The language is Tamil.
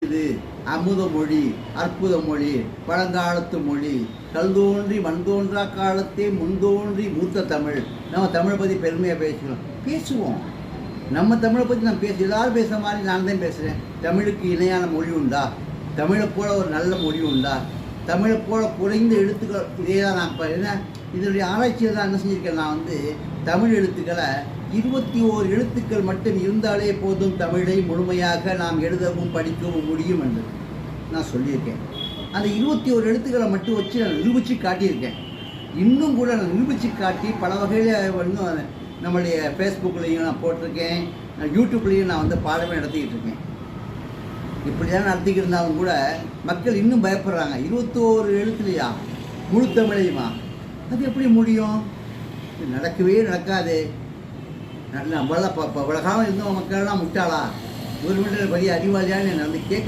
இது அமுத மொழி, அற்புத மொழி, பழங்காலத்து மொழி, கல் தோன்றி மண் தோன்றா காலத்தே முன்தோன்றி மூத்த தமிழ். நம்ம தமிழை பற்றி பெருமையாக பேசுவோம். நம்ம தமிழை பற்றி நான் எல்லாரும் பேசுகிற மாதிரி நான் தான் பேசுகிறேன். தமிழுக்கு இணையான மொழி உண்டா? தமிழை போல ஒரு நல்ல மொழி உண்டா? தமிழை போல குறைந்த எழுத்துக்கள் இதே தான். நான் என்ன இதனுடைய ஆராய்ச்சியில் தான் என்ன செஞ்சுருக்கேன், நான் தமிழ் எழுத்துக்களை 21 எழுத்துக்கள் மட்டும் இருந்தாலே போதும் தமிழை முழுமையாக நாம் எழுதவும் படிக்கவும் முடியும் என்று நான் சொல்லியிருக்கேன். அந்த 21 எழுத்துக்களை மட்டும் வச்சு நான் நிரூபித்து காட்டியிருக்கேன். இன்னும் கூட நான் நிரூபித்து காட்டி பல வகையில் நம்மளுடைய ஃபேஸ்புக்லேயும் நான் போட்டிருக்கேன், யூடியூப்லேயும் நான் பாடமே நடத்திக்கிட்டு இருக்கேன். இப்படி தான் நடத்திக்கிட்டு இருந்தாலும் கூட மக்கள் இன்னும் பயப்படுறாங்க. 21 எழுத்துலையா முழு தமிழையுமா? அது எப்படி முடியும்? நடக்கவே நடக்காது. நம்மளாம் இவ்வளோ காலம் இருந்தவங்க மக்கள்லாம் முட்டாளா? ஒரு பெரிய அறிவாளியான்னு கேட்குற